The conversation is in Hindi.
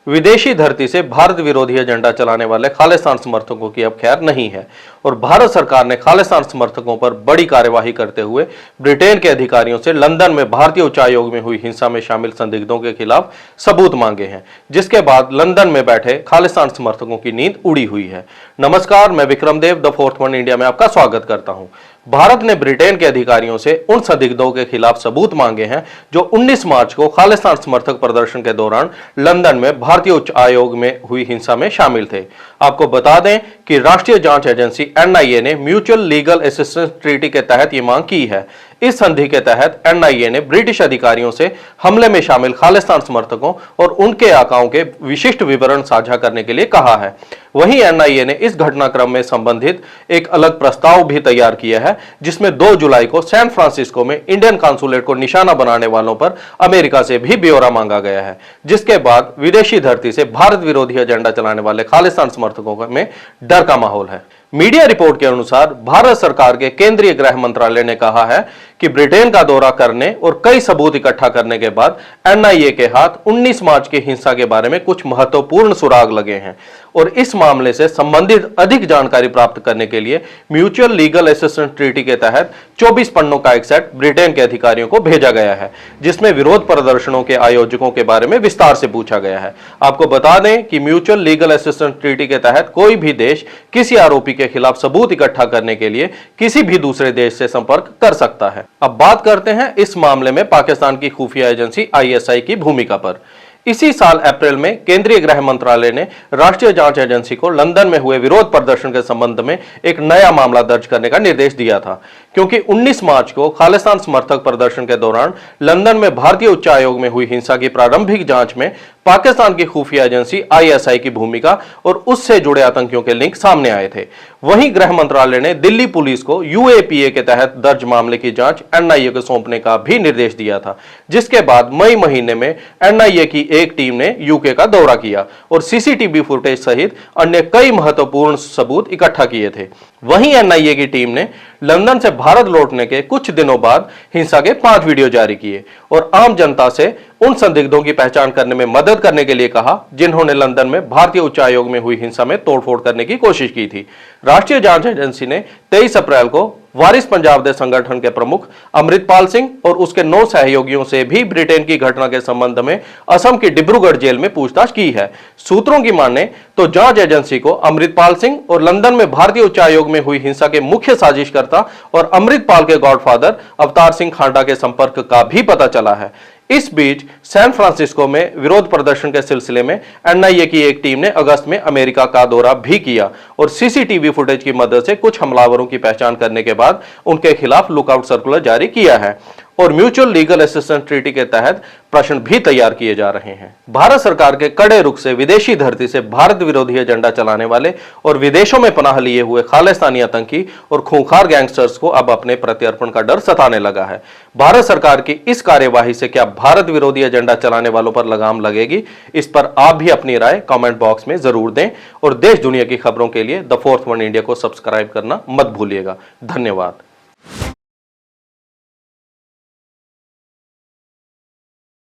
विदेशी धरती से भारत विरोधी एजेंडा चलाने वाले खालिस्तान समर्थकों की अब खैर नहीं है और भारत सरकार ने खालिस्तान समर्थकों पर बड़ी कार्यवाही करते हुए ब्रिटेन के अधिकारियों से लंदन में भारतीय उच्चायोग में हुई हिंसा में शामिल संदिग्धों के खिलाफ सबूत मांगे हैं, जिसके बाद लंदन में बैठे खालिस्तान समर्थकों की नींद उड़ी हुई है। नमस्कार, मैं विक्रम देव द फोर्थ वन इंडिया में आपका स्वागत करता हूं। भारत ने ब्रिटेन के अधिकारियों से उन संदिग्धों के खिलाफ सबूत मांगे हैं जो 19 मार्च को खालिस्तान समर्थक प्रदर्शन के दौरान लंदन में भारतीय उच्च आयोग में हुई हिंसा में शामिल थे। आपको बता दें कि राष्ट्रीय जांच एजेंसी NIA ने म्यूचुअल लीगल असिस्टेंस ट्रीटी के तहत यह मांग की है। इस संधि के तहत NIA ने ब्रिटिश अधिकारियों से हमले में शामिल खालिस्तान समर्थकों और उनके आकाओं के विशिष्ट विवरण साझा करने के लिए कहा है। वहीं NIA ने इस घटनाक्रम में संबंधित एक अलग प्रस्ताव भी तैयार किया है, जिसमें 2 जुलाई को सैन फ्रांसिस्को में इंडियन कांसुलेट को निशाना बनाने वालों पर अमेरिका से भी ब्यौरा मांगा गया है, जिसके बाद विदेशी धरती से भारत विरोधी एजेंडा चलाने वाले खालिस्तान समर्थकों में डर का माहौल है। मीडिया रिपोर्ट के अनुसार भारत सरकार के केंद्रीय गृह मंत्रालय ने कहा है कि ब्रिटेन का दौरा करने और कई सबूत इकट्ठा करने के बाद NIA के हाथ 19 मार्च की हिंसा के बारे में कुछ महत्वपूर्ण सुराग लगे हैं और इस मामले से संबंधित अधिक जानकारी प्राप्त करने के लिए म्यूचुअल लीगल असिस्टेंस ट्रीटी के तहत 24 पन्नों का एक सेट ब्रिटेन के अधिकारियों को भेजा गया है, जिसमें विरोध प्रदर्शनों के आयोजकों के बारे में विस्तार से पूछा गया है। आपको बता दें कि म्यूचुअल लीगल असिस्टेंस ट्रीटी के तहत कोई भी देश किसी आरोपी के खिलाफ सबूत इकट्ठा करने के लिए किसी भी दूसरे देश से संपर्क कर सकता है। अब बात करते हैं इस मामले में पाकिस्तान की खुफिया एजेंसी ISI की भूमिका पर। इसी साल अप्रैल में केंद्रीय गृह मंत्रालय ने राष्ट्रीय जांच एजेंसी को लंदन में हुए विरोध प्रदर्शन के संबंध में एक नया मामला दर्ज करने का निर्देश दिया था, क्योंकि 19 मार्च को खालिस्तान समर्थक प्रदर्शन के दौरान लंदन में भारतीय उच्चायोग में हुई हिंसा की प्रारंभिक जांच में पाकिस्तान की खुफिया एजेंसी ISI की भूमिका और उससे जुड़े आतंकियों के लिंक सामने आए थे। वहीं गृह मंत्रालय ने दिल्ली पुलिस को UAPA के तहत दर्ज मामले की जांच NIA को सौंपने का भी निर्देश दिया था, जिसके बाद मई महीने में NIA की एक टीम ने UK का दौरा किया और CCTV फुटेज सहित अन्य कई महत्वपूर्ण सबूत इकट्ठा किए थे। वहीं NIA की टीम ने लंदन से भारत लौटने के कुछ दिनों बाद हिंसा के 5 वीडियो जारी किए और आम जनता से उन संदिग्धों की पहचान करने में मदद करने के लिए कहा जिन्होंने लंदन में भारतीय उच्चायोग में हुई हिंसा में तोड़फोड़ करने की कोशिश की थी। राष्ट्रीय जांच एजेंसी ने 23 अप्रैल को वारिस पंजाब दे संगठन के प्रमुख अमृतपाल सिंह और उसके 9 सहयोगियों से भी ब्रिटेन की घटना के संबंध में असम की डिब्रूगढ़ जेल में पूछताछ की है। सूत्रों की माने तो जांच एजेंसी को अमृतपाल सिंह और लंदन में भारतीय उच्चायोग में हुई हिंसा के मुख्य साजिशकर्ता और अमृतपाल के गॉडफादर अवतार सिंह खांडा के संपर्क का भी पता चला है। इस बीच सैन फ्रांसिस्को में विरोध प्रदर्शन के सिलसिले में NIA की एक टीम ने अगस्त में अमेरिका का दौरा भी किया और CCTV फुटेज की मदद से कुछ हमलावरों की पहचान करने के बाद उनके खिलाफ लुकआउट सर्कुलर जारी किया है और म्यूचुअल लीगल असिस्टेंस ट्रीटी के तहत प्रश्न भी तैयार किए जा रहे हैं। भारत सरकार के कड़े रुख से विदेशी धरती से भारत विरोधी एजेंडा चलाने वाले और विदेशों में पनाह लिए हुए खालिस्तानी आतंकी और खूंखार गैंगस्टर्स को अब अपने प्रत्यर्पण का डर सताने लगा है। भारत सरकार की इस कार्यवाही से क्या भारत विरोधी एजेंडा चलाने वालों पर लगाम लगेगी? इस पर आप भी अपनी राय कमेंट बॉक्स में जरूर दें और देश दुनिया की खबरों के लिए द फोर्थ वन इंडिया को सब्सक्राइब करना मत भूलिएगा। धन्यवाद।